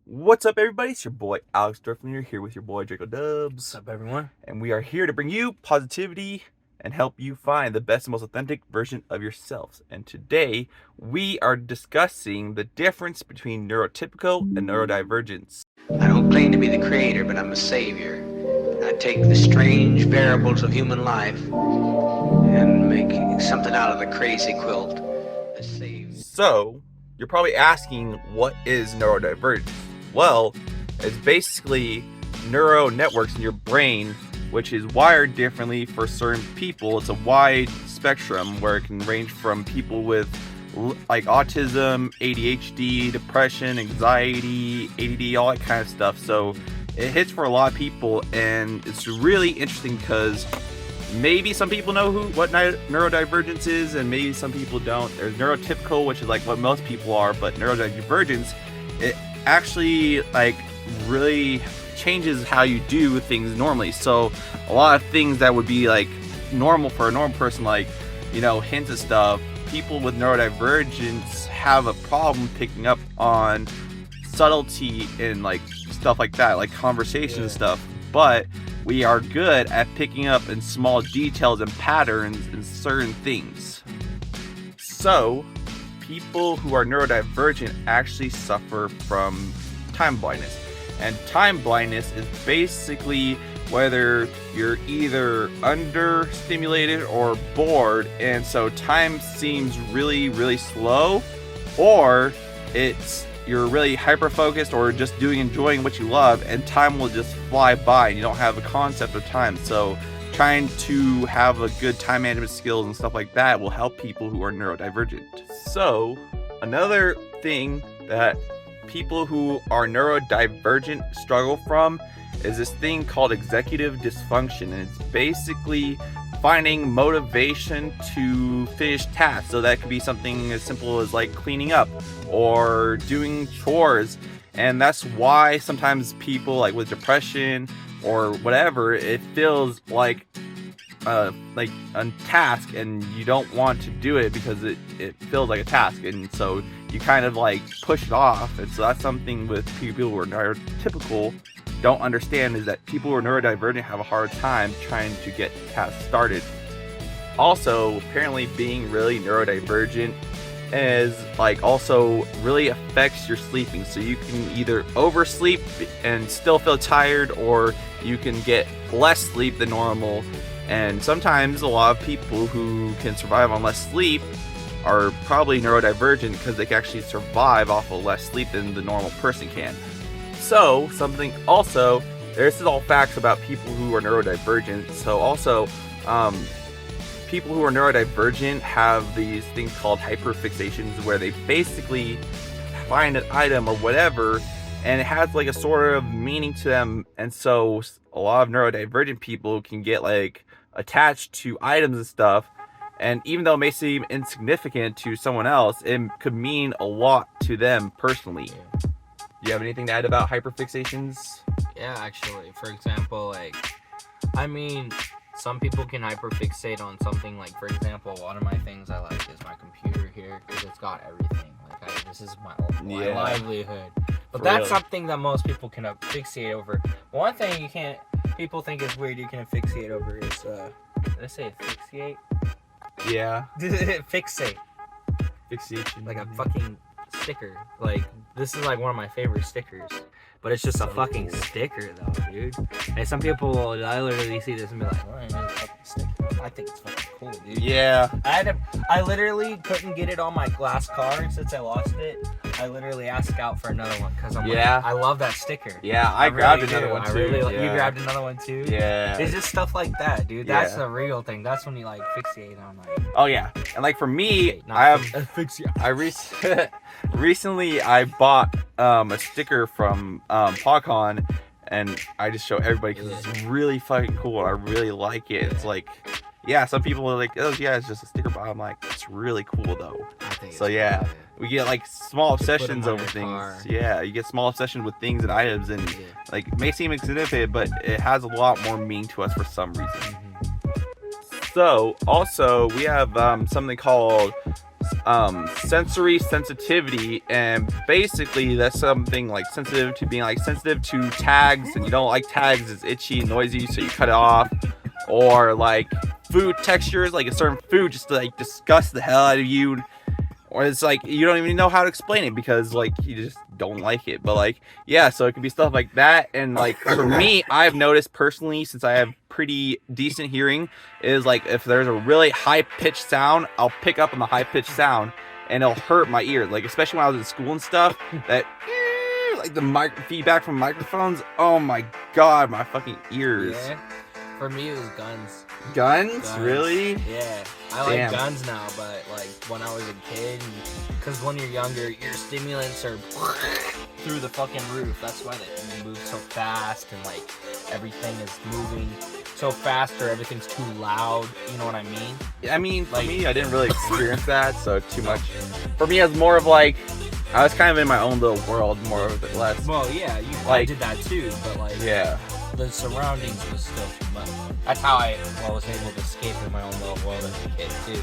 What's up, everybody? It's your boy Alex Durflinger here with your boy DracoDubz. What's up, everyone? And we are here to bring you positivity and help you find the best and most authentic version of yourselves. And today we are discussing the difference between neurotypical and neurodivergence. I don't claim to be the creator, but I'm a savior. I take the strange variables of human life and make something out of the crazy quilt that saves. So you're probably asking, what is neurodivergence? Well, it's basically neural networks in your brain which is wired differently for certain people. It's a wide spectrum where it can range from people with like autism, ADHD, depression, anxiety, ADD, all that kind of stuff. So it hits for a lot of people, and it's really interesting because maybe some people know what neurodivergence is, and maybe some people don't. There's neurotypical, which is like what most people are, but neurodivergence, it actually like really changes how you do things normally. So a lot of things that would be like normal for a normal person, like, you know, hints of stuff, people with neurodivergence have a problem picking up on subtlety and like stuff like that, like conversation and stuff. But we are good at picking up in small details and patterns in certain things. So people who are neurodivergent actually suffer from time blindness. And time blindness is basically whether you're either understimulated or bored, and so time seems really slow, or you're really hyper focused or just enjoying what you love, and time will just fly by and you don't have a concept of time. So trying to have a good time management skills and stuff like that will help people who are neurodivergent. So another thing that people who are neurodivergent struggle from is this thing called executive dysfunction, and it's basically finding motivation to finish tasks. So that could be something as simple as like cleaning up or doing chores, and that's why sometimes people like with depression or whatever, it feels like a task and you don't want to do it because it feels like a task, and so you kind of like push it off. And so that's something with people who are neurotypical don't understand, is that people who are neurodivergent have a hard time trying to get tasks started. Also, apparently being really neurodivergent is like also really affects your sleeping. So you can either oversleep and still feel tired, or you can get less sleep than normal. And sometimes a lot of people who can survive on less sleep are probably neurodivergent because they can actually survive off of less sleep than the normal person can. So something also, this is all facts about people who are neurodivergent. So also, people who are neurodivergent have these things called hyperfixations, where they basically find an item or whatever and it has like a sort of meaning to them. And so a lot of neurodivergent people can get like attached to items and stuff, and even though it may seem insignificant to someone else, it could mean a lot to them personally. Do you have anything to add about hyperfixations? Yeah, actually, for example, some people can hyperfixate on something. Like, for example, one of my things I like is my computer here, because it's got everything. Like, this is my livelihood. But that's something that most people can fixate over. One thing people think is weird you can fixate over is, did I say asphyxiate? Yeah. Fixate. Fixation. Like a fucking sticker. Like, this is like one of my favorite stickers, but it's just a fucking sticker though, dude. And some people, I literally see this and be like, "What is a fucking sticker?" I think it's fucking cool, dude. Yeah. I literally couldn't get it on my glass car since I lost it. I literally asked out for another one because I'm like, I love that sticker. Yeah, I grabbed another one too. You grabbed another one too? Yeah. It's just stuff like that, dude. That's the real thing. That's when you like fixate on like. Oh yeah, and like for me, recently I bought a sticker from PodCon, and I just show everybody because it's really fucking cool. I really like it. It's like, yeah, some people are like, oh yeah, it's just a sticker, but I'm like, it's really cool though. So yeah. We get like small obsessions over things. Car. Yeah, you get small obsessions with things and items, and like it may seem insignificant, but it has a lot more meaning to us for some reason. So also we have something called sensory sensitivity, and basically that's something like sensitive to being like sensitive to tags, and you don't like tags, it's itchy and noisy, so you cut it off. Or like food textures, like a certain food just like disgusts the hell out of you, or it's like you don't even know how to explain it because like you just don't like it. But like, yeah, so it could be stuff like that. And like for me, I've noticed personally, since I have pretty decent hearing, is like if there's a really high-pitched sound, I'll pick up on the high-pitched sound and it'll hurt my ears, like especially when I was in school and stuff, that like the feedback from microphones, oh my god, my fucking ears. Yeah. For me, it was guns. Guns? Really? Yeah. I like guns now, but like when I was a kid, because when you're younger, your stimulants are through the fucking roof. That's why they move so fast, and like everything is moving so fast, or everything's too loud. You know what I mean? I mean, for me, I didn't really experience that, so too much. For me, it's more of like, I was kind of in my own little world, more of it less. Well, yeah, I did that too, but like, yeah, the surroundings was still too much. That's how I was able to escape in my own little world as a kid too.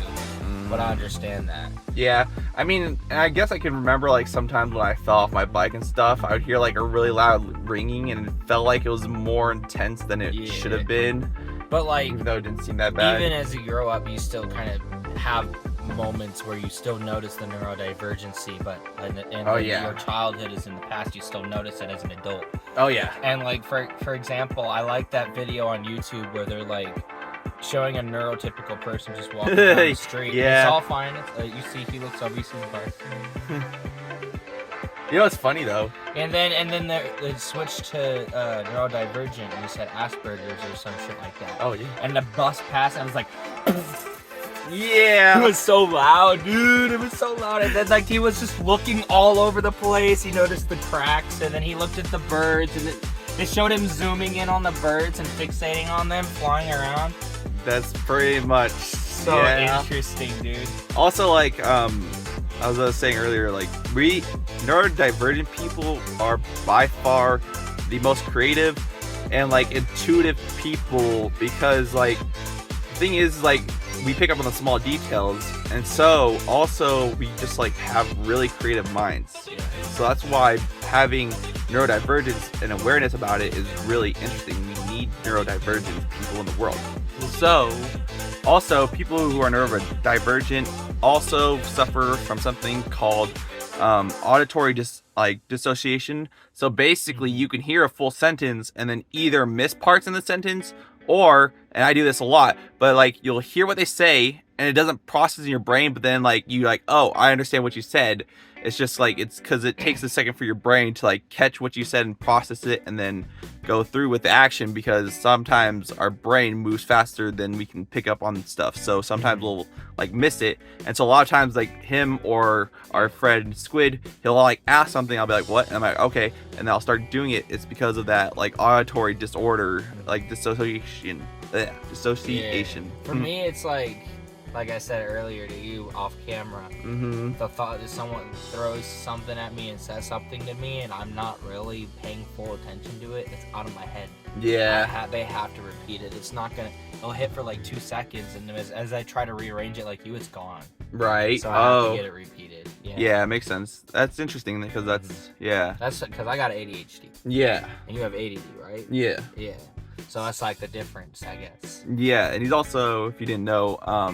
But I understand that. Yeah, I mean, and I guess I can remember like sometimes when I fell off my bike and stuff, I would hear like a really loud ringing, and it felt like it was more intense than it should have been. But like, even though it didn't seem that bad. Even as you grow up, you still kind of have moments where you still notice the neurodivergency, but your childhood is in the past, you still notice it as an adult. Oh yeah. And like for example, I like that video on YouTube where they're like showing a neurotypical person just walking down the street. Yeah. It's all fine. You see, he looks obviously embarrassed. You know what's funny though? And then they switched to neurodivergent, and they said Asperger's or some shit like that. Oh yeah. And the bus passed, and I was like, yeah. It was so loud, dude. It was so loud. And then like he was just looking all over the place. He noticed the cracks, and then he looked at the birds, and they showed him zooming in on the birds and fixating on them flying around. That's pretty much so interesting, dude. Also, like I was saying earlier, like we neurodivergent people are by far the most creative and like intuitive people, because like the thing is like we pick up on the small details, and so also we just like have really creative minds. So that's why having neurodivergence and awareness about it is really interesting. We need neurodivergent people in the world. So also people who are neurodivergent also suffer from something called auditory dissociation. So basically you can hear a full sentence and then either miss parts in the sentence, or, and I do this a lot, but like you'll hear what they say and it doesn't process in your brain, but then like you like, oh, I understand what you said. It's just like, it's because it takes a second for your brain to like catch what you said and process it and then go through with the action, because sometimes our brain moves faster than we can pick up on stuff. So sometimes we'll like miss it. And so a lot of times like him or our friend Squid, he'll like ask something, I'll be like, what? And I'm like, okay. And then I'll start doing it. It's because of that like auditory disorder, like dissociation. Yeah. For me, it's like I said earlier to you off camera, the thought that someone throws something at me and says something to me and I'm not really paying full attention to it, it's out of my head. Yeah. They have to repeat it. It's not gonna, it'll hit for like 2 seconds, and as I try to rearrange it like you, it's gone. Right. So I have to get it repeated. Yeah, it makes sense. That's interesting because that's, That's because I got ADHD. Yeah. And you have ADD, right? Yeah. Yeah. So that's like the difference, I guess. Yeah, and he's also, if you didn't know, I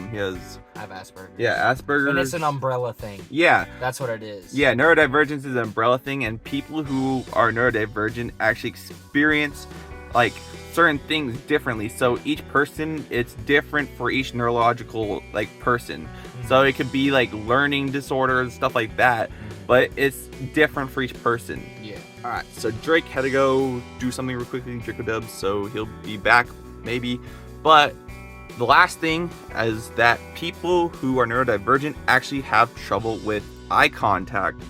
have Asperger's. Yeah, Asperger's. And it's an umbrella thing. Yeah. That's what it is. Yeah, neurodivergence is an umbrella thing, and people who are neurodivergent actually experience like certain things differently. So each person, it's different for each neurological like person. So it could be like learning disorders, stuff like that, but it's different for each person. Yeah. Alright, so Drake had to go do something real quickly, DracoDubz, so he'll be back maybe. But the last thing is that people who are neurodivergent actually have trouble with eye contact.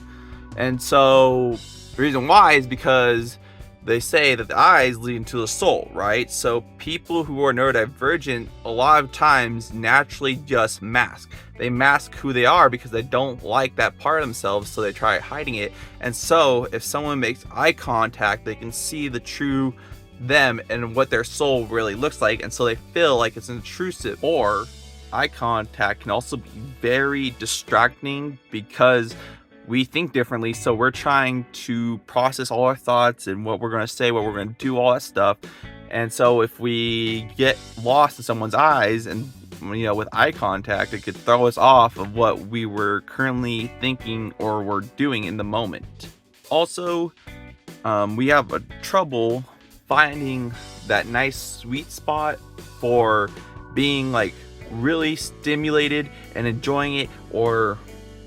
And so the reason why is because they say that the eyes lead into the soul, right? So people who are neurodivergent a lot of times naturally just mask. They mask who they are because they don't like that part of themselves, so they try hiding it. And so if someone makes eye contact, they can see the true them and what their soul really looks like, and so they feel like it's intrusive. Or eye contact can also be very distracting because we think differently, so we're trying to process all our thoughts and what we're going to say, what we're going to do, all that stuff. And so if we get lost in someone's eyes and, you know, with eye contact, it could throw us off of what we were currently thinking or were doing in the moment. Also, we have a trouble finding that nice sweet spot for being like really stimulated and enjoying it, or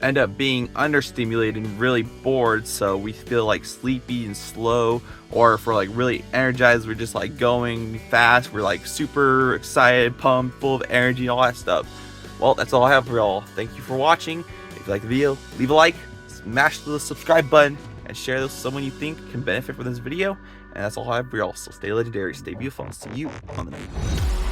end up being understimulated and really bored, so we feel like sleepy and slow. Or if we're like really energized, we're just like going fast, we're like super excited, pumped, full of energy, all that stuff. Well, that's all I have for y'all. Thank you for watching. If you like the video, leave a like, smash the subscribe button, and share this with someone you think can benefit from this video. And that's all I have for y'all. So stay legendary, stay beautiful, and see you on the next video.